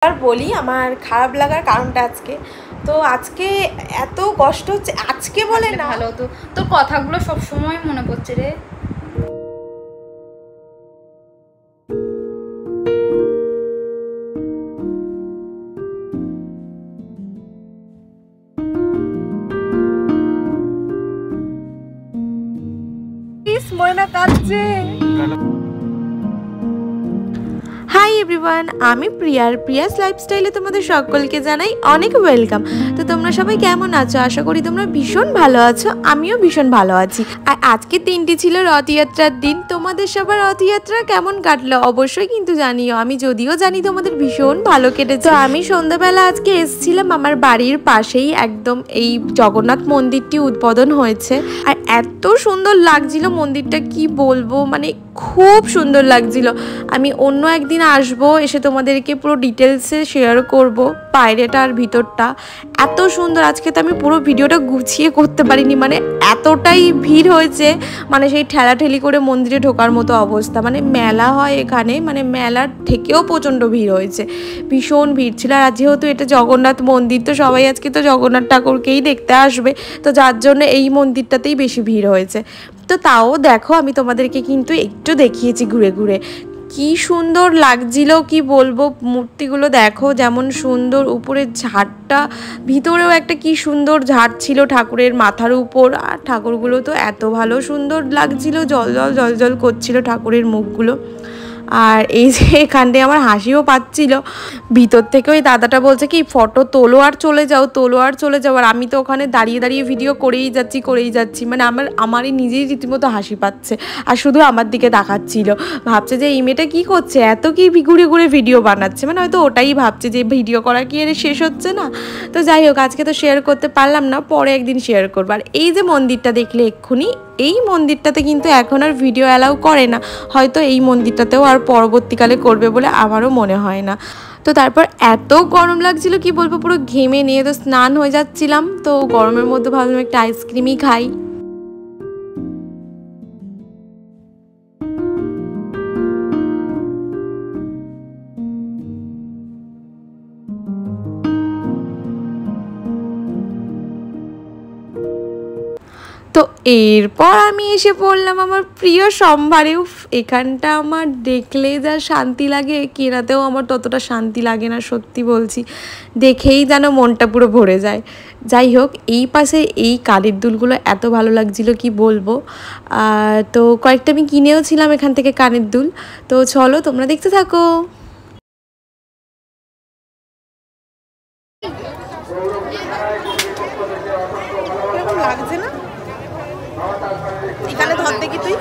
আর বলি আমার খারাপ লাগার কারণটা আজকে তো আজকে এত কষ্ট হচ্ছে আজকে বলে না ভালো তো তোর কথাগুলো সব সময় মনে পড়ছে রে। ময়না কাঁদছে। হাই এভরিওয়ান, আমি প্রিয়াস লাইফস্টাইলে তোমাদের সকলকে জানাই অনেক ওয়েলকাম। তো তোমরা সবাই কেমন আছো? আশা করি তোমরা ভীষণ ভালো আছো, আমিও ভীষণ ভালো আছি। আর আজকে দিনটি ছিল রথযাত্রার দিন। তোমাদের সবার রথযাত্রা কেমন কাটলো অবশ্যই কিন্তু জানিও। আমি যদিও জানি তোমাদের ভীষণ ভালো কেটেছে। তো আমি সন্ধ্যাবেলা আজকে এসেছিলাম আমার বাড়ির পাশেই একদম এই জগন্নাথ মন্দিরটি উদ্বোধন হয়েছে। আর এত সুন্দর লাগছিল মন্দিরটা, কি বলবো, মানে খুব সুন্দর লাগছিল। আমি অন্য একদিন আসবো, এসে তোমাদেরকে পুরো ডিটেলসে শেয়ার করব বাইরেটা আর ভিতরটা। এত সুন্দর, আজকে তো আমি পুরো ভিডিওটা গুছিয়ে করতে পারিনি, মানে এতটাই ভিড় হয়েছে, মানে সেই ঠেলাঠেলি করে মন্দিরে ঢোকার মতো অবস্থা। মানে মেলা হয় এখানে, মানে মেলার থেকেও প্রচণ্ড ভিড় হয়েছে, ভীষণ ভিড় ছিল। আর যেহেতু এটা জগন্নাথ মন্দির, তো সবাই আজকে তো জগন্নাথ ঠাকুরকেই দেখতে আসবে, তো যার জন্য এই মন্দিরটাতেই বেশি ভিড় হয়েছে। তো তাও দেখো, আমি তোমাদেরকে কিন্তু একটু দেখিয়েছি ঘুরে ঘুরে, কি সুন্দর লাগছিল কি বলবো। মূর্তিগুলো দেখো যেমন সুন্দর, উপরের ঝাড়টা, ভিতরেও একটা কি সুন্দর ঝাড় ছিল ঠাকুরের মাথার উপর। আর ঠাকুরগুলো তো এত ভালো সুন্দর লাগছিল, জল জল জল জল করছিল ঠাকুরের মুখগুলো। আর এই যে এখানটায় আমার হাসিও পাচ্ছিল, ভিতর থেকে ওই দাদাটা বলছে কি ফটো তোলো আর চলে যাও, তোলো আর চলে যাও। আর আমি তো ওখানে দাঁড়িয়ে দাঁড়িয়ে ভিডিও করেই যাচ্ছি, মানে আমারই নিজেই রীতিমতো হাসি পাচ্ছে। আর শুধু আমার দিকে তাকাচ্ছিল, ভাবছে যে এই মেয়েটা কী করছে, এত কি ঘুরে ঘুরে ভিডিও বানাচ্ছে, মানে হয়তো ওটাই ভাবছে যে ভিডিও করা কি এর শেষ হচ্ছে না। তো যাই হোক, আজকে তো শেয়ার করতে পারলাম না, পরে একদিন শেয়ার করবো। আর এই যে মন্দিরটা দেখলে এক্ষুনি, এই মন্দিরটাতে কিন্তু এখন আর ভিডিও অ্যালাউ করে না, হয়তো এই মন্দিরটাতেও আর পরবর্তীকালে করবে বলে আমারও মনে হয় না। তো তারপর এত গরম লাগছিল কি বলবো, পুরো ঘেমে নিয়ে তো স্নান হয়ে যাচ্ছিলাম। তো গরমের মধ্যে ভাবলাম একটা আইসক্রিমই খাই। তো এরপর আমি এসে পড়লাম আমার প্রিয় সম্ভারে। এখানটা আমার দেখলেই যা শান্তি লাগে, কেনাতেও আমার ততটা শান্তি লাগে না, সত্যি বলছি, দেখেই যেন মনটা পুরো ভরে যায়। যাই হোক, এই পাশে এই কানের দুলগুলো এত ভালো লাগছিল কি বলবো। তো কয়েকটা আমি কিনেও ছিলাম এখান থেকে কানের দুল। তো চলো তোমরা দেখতে থাকো। লাগছে না এখানে, ধর দেখি তুই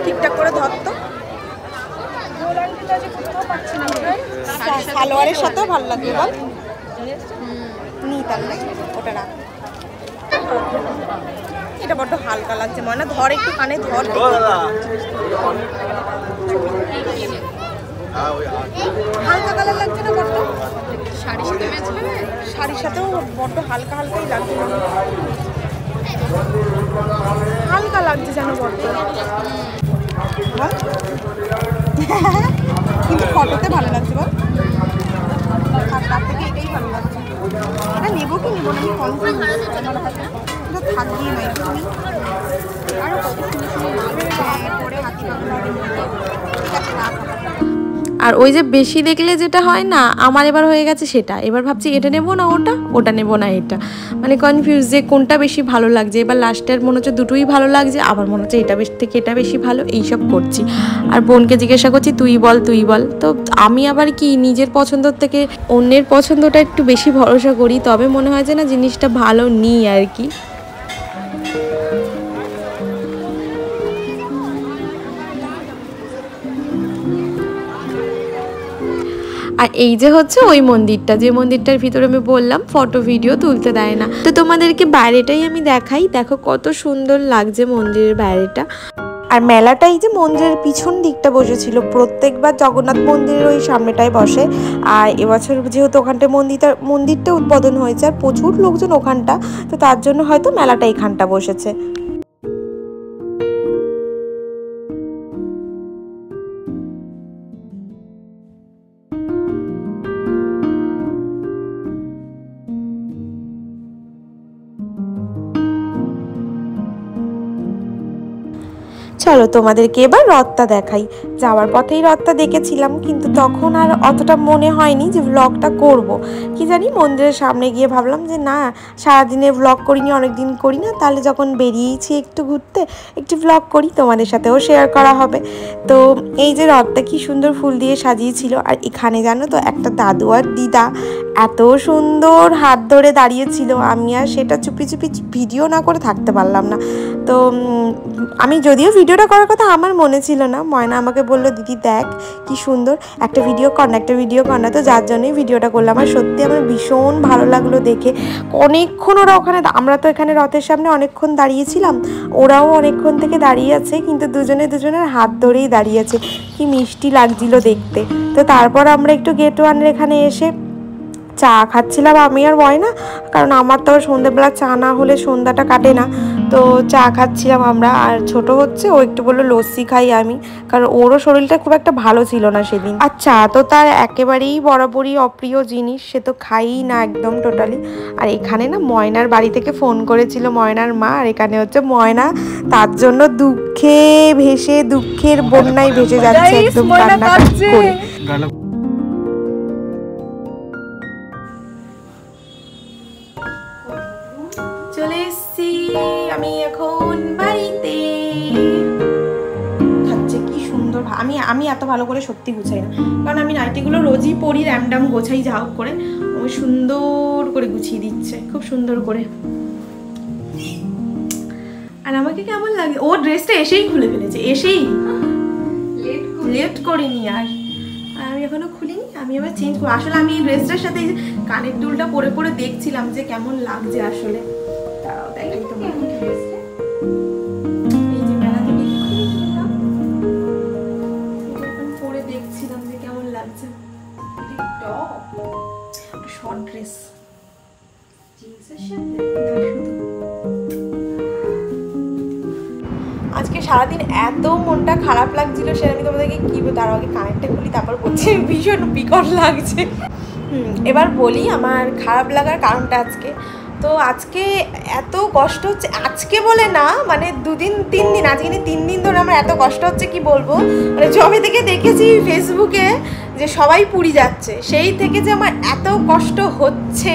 ঠিকঠাক করে ধর তো। সালোয়ারের সাথেও ভালো লাগবে, বল নি তাহলে ওটা রাখ। এটা বড্ড হালকা লাগছে মনে, ধর একটু কানে ধর। হালকা কালার লাগছে না বড্ড? শাড়ির সাথে ম্যাচ হবে, শাড়ির সাথেও বড্ড হালকা হালকাই লাগছে, হালকা লাগছে যেন বড্ড, কিন্তু ফটোতে ভালো লাগছে বল। তার থেকে এটাই ভালো লাগছে। এটা নেবো কি নেবো না আমি কনফিউজ, এটা থাকবেই না একটুখানি। আরও কত সুন্দর সুন্দর পরে হাতি পাখা, ঠিক আছে রাখ। আর ওই যে বেশি দেখলে যেটা হয় না, আমার এবার হয়ে গেছে সেটা। এবার ভাবছি এটা নেবো না ওটা, ওটা নেবো না এটা, মানে কনফিউজ যে কোনটা বেশি ভালো লাগছে। এবার লাস্টের মনে হচ্ছে দুটোই ভালো লাগছে, আবার মনে হচ্ছে এটা বেশি থেকে এটা বেশি ভালো, এইসব করছি। আর বোনকে জিজ্ঞাসা করছি তুই বল তুই বল। তো আমি আবার কি নিজের পছন্দর থেকে অন্যের পছন্দটা একটু বেশি ভরসা করি, তবে মনে হয় যে না জিনিসটা ভালো নিই আর কি। আর এই যে হচ্ছে ওই মন্দিরটা, যে মন্দিরটার ভিতরে আমি বললাম ফটো ভিডিও তুলতে দেয় না। তো তোমাদেরকে বাইরেটাই আমি দেখাই, দেখো কত সুন্দর লাগছে মন্দিরের বাইরেটা। আর মেলাটা এই যে মন্দিরের পিছন দিকটা বসেছিল, প্রত্যেকবার জগন্নাথ মন্দিরের ওই সামনেটায় বসে। আর এবছর যেহেতু ওখানটায় মন্দিরটা উদ্বোধন হয়েছে আর প্রচুর লোকজন ওখানটা, তো তার জন্য হয়তো মেলাটা এখানটা বসেছে। চলো তোমাদেরকে এবার রথটা দেখাই। যাওয়ার পথেই রথটা দেখেছিলাম, কিন্তু তখন আর অতটা মনে হয়নি যে ব্লগটা করব। কি জানি মন্দিরের সামনে গিয়ে ভাবলাম যে না, সারাদিনে ব্লগ করিনি, অনেক দিন করি না, তাহলে যখন বেরিয়েছি একটু ঘুরতে একটু ব্লগ করি, তোমাদের সাথেও শেয়ার করা হবে। তো এই যে রথটা কি সুন্দর ফুল দিয়ে সাজিয়েছিল, আর এখানে জানো তো একটা দাদু আর দিদা এত সুন্দর হাত ধরে দাঁড়িয়েছিল, আমি আর সেটা চুপি চুপি ভিডিও না করে থাকতে পারলাম না। তো আমি যদিও ভিডিওটা করার কথা আমার মনে ছিল না, ময়না আমাকে বললো দিদি দেখ কি সুন্দর, একটা ভিডিও কর না, তো যার জন্যই ভিডিওটা করলাম। আর সত্যি আমার ভীষণ ভালো লাগলো দেখে। অনেকক্ষণ ওরা ওখানে, আমরা তো এখানে রথের সামনে অনেকক্ষণ দাঁড়িয়েছিলাম, ওরাও অনেকক্ষণ থেকে দাঁড়িয়ে আছে, কিন্তু দুজনের হাত ধরেই দাঁড়িয়ে আছে। কি মিষ্টি লাগছিল দেখতে। তো তারপর আমরা একটু গেট ওয়ানের এখানে এসে চা খাচ্ছিলাম আমি আর ময়না, কারণ আমার তো সন্ধ্যেবেলা চা না হলে সন্ধ্যাটা কাটে না। তো চা খাচ্ছিলাম আমরা, আর ছোট হচ্ছে ও একটু বললো লস্যি খাই আমি, কারণ ওরও শরীরটা খুব একটা ভালো ছিল না সেদিন। আর চা তো তার একেবারেই বরাবরই অপ্রিয় জিনিস, সে তো খাইই না একদম টোটালি। আর এখানে না ময়নার বাড়ি থেকে ফোন করেছিল ময়নার মা, আর এখানে হচ্ছে ময়না তার জন্য দুঃখের বন্যায় ভেসে যাচ্ছে একদম কান্না করে। চলে এসছি আমি এখন বাড়িতে। খাচ্ছে কি সুন্দর। আমি এত ভালো করে সত্যি গুছাই না, কারণ আমি নাইটিগুলো রোজই পরি, র্যামডাম গোছাই যা হোক করে। ও সুন্দর করে গুছিয়ে দিচ্ছে, খুব সুন্দর করে। আর আমাকে কেমন লাগে, ও ড্রেসটা এসেই খুলে ফেলেছে, এসেই লেট করিনি। আর আমি এখনো খুলিনি, আমি আবার চেঞ্জ করবো। আসলে আমি এই ড্রেসটার সাথে এই যে কানের দুলটা পরে পরে দেখছিলাম যে কেমন লাগছে আসলে। তাও দেখাই তোমাকে ড্রেসটা। এই যে মেলা থেকে কিনলাম, এটা এখন পরে দেখছিলাম যে কেমন লাগছে। এটা টপ, শর্ট ড্রেস, জিন্সের সাথে শুধু। আজকে সারাদিন এত মনটা খারাপ লাগছিল, সেটা আমি তোমাদেরকে কি তার আগে কানেরটা খুলি তারপর বলছি ভীষণ বিকট লাগছে। এবার বলি আমার খারাপ লাগার কারণটা। আজকে এত কষ্ট হচ্ছে, আজকে বলে না মানে 2 দিন 3 দিন, আজকে 3 দিন ধরে আমার এত কষ্ট হচ্ছে কি বলবো। মানে যবে থেকে দেখেছি ফেসবুকে যে সবাই পুরী যাচ্ছে, সেই থেকে যে আমার এত কষ্ট হচ্ছে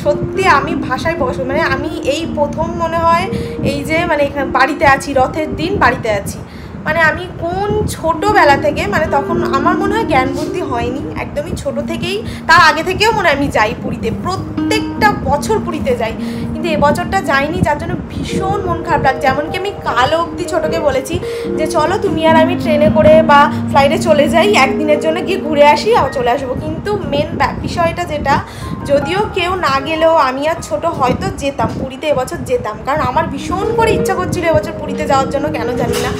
সত্যি আমি ভাষায় মানে আমি এই প্রথম মনে হয় এই যে মানে এখানে বাড়িতে আছি, রথের দিন বাড়িতে আছি। মানে আমি কোন ছোটোবেলা থেকে, মানে তখন আমার মনে হয় জ্ঞান বুদ্ধি হয়নি, একদমই ছোট থেকেই, তার আগে থেকেও মনে হয় আমি যাই পুরীতে, প্রত্যেকটা বছর পুরীতে যাই, কিন্তু এবছরটা যাইনি, যার জন্য ভীষণ মন খারাপ লাগছে। এমনকি আমি কাল অবধি ছোটোকে বলেছি যে চলো তুমি আর আমি ট্রেনে করে বা ফ্লাইটে চলে যাই, একদিনের জন্য গিয়ে ঘুরে আসি আবার চলে আসবো। কিন্তু মেন বিষয়টা যেটা, যদিও কেউ না গেলেও আমি আর ছোটো হয়তো যেতাম পুরীতে, এবছর যেতাম, কারণ আমার ভীষণ করে ইচ্ছা করছিল এবছর পুরীতে যাওয়ার জন্য, কেন জানি না।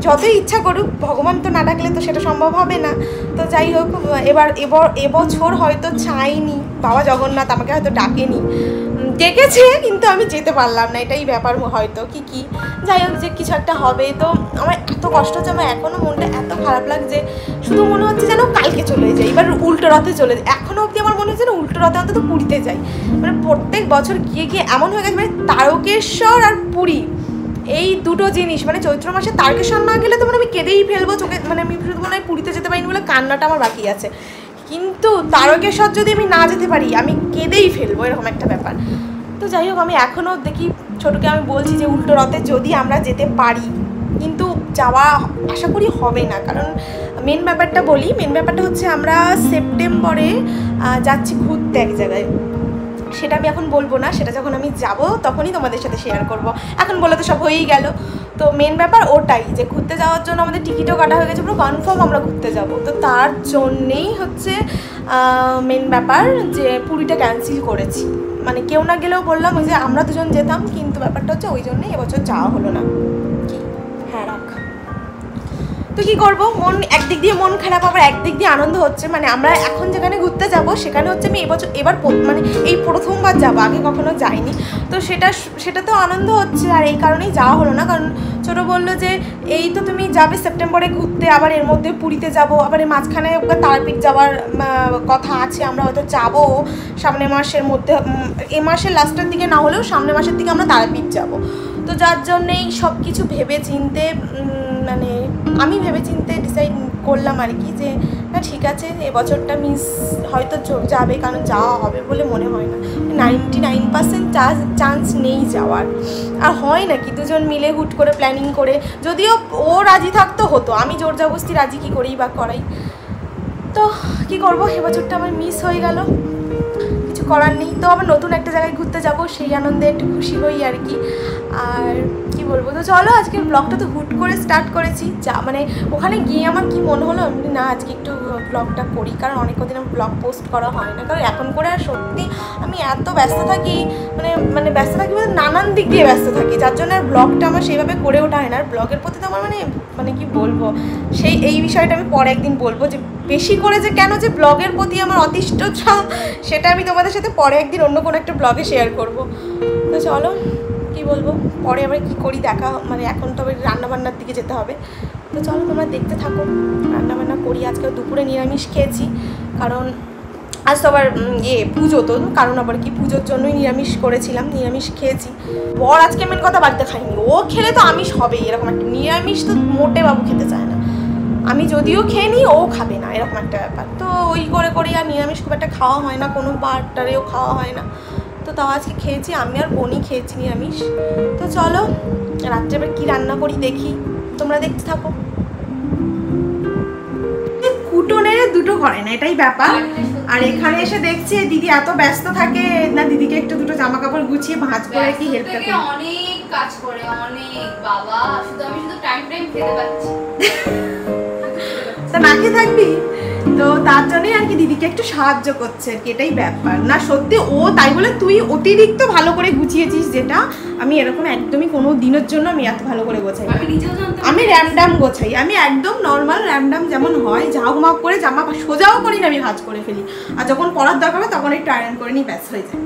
যতই ইচ্ছা করুক, ভগবান তো না ডাকলে তো সেটা সম্ভব হবে না। তো যাই হোক, এবছর হয়তো চাইনি, বাবা জগন্নাথ আমাকে হয়তো ডাকেনি, ডেকেছে কিন্তু আমি যেতে পারলাম না, এটাই ব্যাপার হয়তো কি যাই হোক, যে কিছু একটা হবে। তো আমার এত কষ্ট হচ্ছে, আমার এখনও মনটা এত খারাপ লাগছে, শুধু মনে হচ্ছে যেন কালকে চলে যাই, এবার উল্টো রথে চলে যাই। এখনও অবধি আমার মনে হচ্ছে না উল্টো রথে অন্তত পুরীতে যাই। মানে প্রত্যেক বছর গিয়ে এমন হয়ে গেছে, মানে তারকেশ্বর আর পুরী এই দুটো জিনিস, মানে চৈত্র মাসে তারকেশ্বর না গেলে তো মানে আমি কেঁদেই ফেলবো চোখে, মানে আমি শুধু মনে হয় পুরীতে যেতে পারিনি বলে কান্নাটা আমার বাকি আছে, কিন্তু তারকেশ্বর যদি আমি না যেতে পারি আমি কেঁদেই ফেলবো, এরকম একটা ব্যাপার। তো যাই হোক, আমি এখনও দেখি ছোটোকে আমি বলছি যে উল্টো রথে যদি আমরা যেতে পারি, কিন্তু যাওয়া আশা করি হবে না, কারণ মেন ব্যাপারটা হচ্ছে আমরা সেপ্টেম্বরে যাচ্ছি ঘুরতে এক জায়গায়। সেটা আমি এখন বলবো না, সেটা যখন আমি যাব তখনই তোমাদের সাথে শেয়ার করব, এখন বলে তো সব হয়েই গেল। তো মেন ব্যাপার ওটাই যে ঘুরতে যাওয়ার জন্য আমাদের টিকিটও কাটা হয়ে গেছে, পুরো কনফার্ম আমরা ঘুরতে যাব। তো তার জন্যেই হচ্ছে মেন ব্যাপার যে পুরীটা ক্যান্সেল করেছি, মানে কেউ না গেলেও বললাম ওই যে আমরা দুজন যেতাম, কিন্তু ব্যাপারটা হচ্ছে ওই জন্যই এবছর যাওয়া হলো না। কি হ্যাঁ রাখ। তো কী করবো, একদিক দিয়ে মন খারাপ, আবার একদিক দিয়ে আনন্দ হচ্ছে। মানে আমরা এখন যেখানে ঘুরতে যাব সেখানে হচ্ছে আমি এবার মানে এই প্রথমবার যাবো, আগে কখনো যাইনি। তো সেটা তো আনন্দ হচ্ছে, আর এই কারণেই যাওয়া হলো না। কারণ ছোটো বললো যে এই তো তুমি যাবে সেপ্টেম্বরে ঘুরতে, আবার এর মধ্যে পুরীতে যাব, আবার এই মাঝখানে তারাপীঠ যাওয়ার কথা আছে, আমরা হয়তো যাবো সামনের মাসের মধ্যে, এ মাসের লাস্টের দিকে না হলেও সামনের মাসের দিকে আমরা তারাপীঠ যাব। তো যার জন্যেই সব কিছু ভেবে চিনতে মানে আমি ভেবে চিনতে ডিসাইড করলাম আর কি যে না ঠিক আছে এবছরটা মিস হয়তো যাবে, কারণ যাওয়া হবে বলে মনে হয় না, 99% চান্স নেই যাওয়ার। আর হয় নাকি দুজন মিলে হুট করে প্ল্যানিং করে, যদিও ও রাজি থাকতো হতো, আমি জোর জবরদস্তি রাজি কী করেই বা করাই। তো কী করবো, এবছরটা আমার মিস হয়ে গেল, কিছু করার নেই। তো আবার নতুন একটা জায়গায় ঘুরতে যাব, সেই আনন্দে একটু খুশি হই আর কি। আর কি বলবো, তো চলো আজকের ব্লগটা তো হুট করে স্টার্ট করেছি, যা মানে ওখানে গিয়ে আমার কি মনে হলো না আজকে একটু ব্লগটা করি, কারণ অনেক কদিন আমার ব্লগ পোস্ট করা হয় না, কারণ এখন করে আর সত্যি আমি এত ব্যস্ত থাকি, মানে ব্যস্ত থাকি বলতে নানান দিক দিয়ে ব্যস্ত থাকি, যার জন্য আর ব্লগটা আমার সেইভাবে করে ওঠা হয় না। আর ব্লগের প্রতি তো আমার মানে কি বলবো, এই বিষয়টা আমি পরে একদিন বলবো, যে বেশি করে যে কেন যে ব্লগের প্রতি আমার অতিষ্ঠতা, সেটা আমি তোমাদের সাথে পরে একদিন অন্য কোনো একটা ব্লগে শেয়ার করব। তো চলো কি বলবো, পরে আবার কি করি দেখা, মানে এখন তো আবার রান্নাবান্নার দিকে যেতে হবে। তো চলো তোমরা দেখতে থাকো, রান্নাবান্না করি। আজকে দুপুরে নিরামিষ খেয়েছি, কারণ আজ তো আবার পুজো, তো কারণ আবার কি পুজোর জন্যই নিরামিষ করেছিলাম, নিরামিষ খেয়েছি। বর আজকে মেন কথা বাড়িতে খাইনি, ও খেলে তো আমিষ হবেই, এরকম একটা নিরামিষ তো মোটে বাবু খেতে চায় না, আমি যদিও খেয়ে নিই ও খাবে না, এরকম একটা ব্যাপার। তো ওই করে আর নিরামিষ খুব একটা খাওয়া হয় না, কোনো বারটারেও খাওয়া হয় না। তো তাও আজকে খেয়েছি, আমি আর বোনই খেয়েছি নিরামিষ। তো চলো রাত্রে এবার কী রান্না করি দেখি, তোমরা দেখতে থাকো। কুটোনে দুটো করে না, এটাই ব্যাপার। আর এখানে এসে দেখছি দিদি এত ব্যস্ত থাকে না, দিদিকে একটু দুটো জামা কাপড় গুছিয়ে ভাঁজ করে কি হেল্প করে, অনেক কাজ করে, অনেক বাবা, শুধু আমি টাইম খেতে পাচ্ছি তা না খেয়ে থাকবি, তো তার জন্যই আর কি দিদিকে একটু সাহায্য করছে আর কি, এটাই ব্যাপার। না সত্যি ও তাই বলে তুই অতিরিক্ত ভালো করে গুছিয়েছিস, যেটা আমি এরকম একদমই কোনো দিনের জন্য আমি এত ভালো করে গোছাই, আমি র্যামডাম গোছাই, আমি একদম নর্মাল র্যামডাম যেমন হয়, ঝাউ মাপ করে জামা সোজাও করি না, আমি ভাঁজ করে ফেলি, আর যখন পরার দরকার হবে তখন একটু আয়রন করে নিই, ব্যাস হয়ে যায়।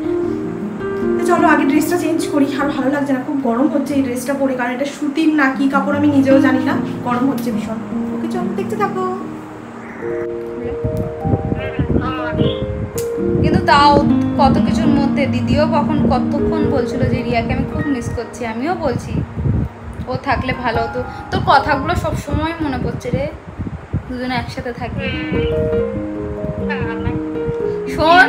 চলো আগে ড্রেসটা চেঞ্জ করি, আর ভালো লাগছে না, খুব গরম হচ্ছে এই ড্রেসটা পরে, কারণ এটা সুতির না কি কাপড় আমি নিজেও জানি না, গরম হচ্ছে ভীষণ। ওকে চলো দেখতে থাকো। কিন্তু তাও কত কিছুর মধ্যে দিদিও কতক্ষণ বলছিল যে রিয়াকে আমি খুব মিস করছি, আমিও বলছি ও থাকলে ভালো হতো। তোর কথাগুলো সবসময় মনে পড়ছে রে, দুজনে একসাথে থাকি। শোন,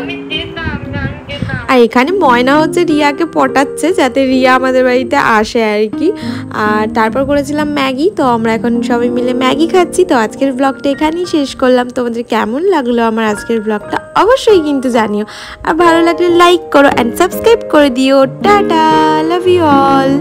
আর এখানে ময়না হচ্ছে রিয়াকে পটাচ্ছে যাতে রিয়া আমাদের বাড়িতে আসে আর কি। আর তারপর করেছিলাম ম্যাগি, তো আমরা এখন সবাই মিলে ম্যাগি খাচ্ছি। তো আজকের ব্লগটা এখানেই শেষ করলাম। তোমাদের কেমন লাগলো আমার আজকের ব্লগটা অবশ্যই কিন্তু জানিও, আর ভালো লাগলে লাইক করো অ্যান্ড সাবস্ক্রাইব করে দিও। Tata, love you all.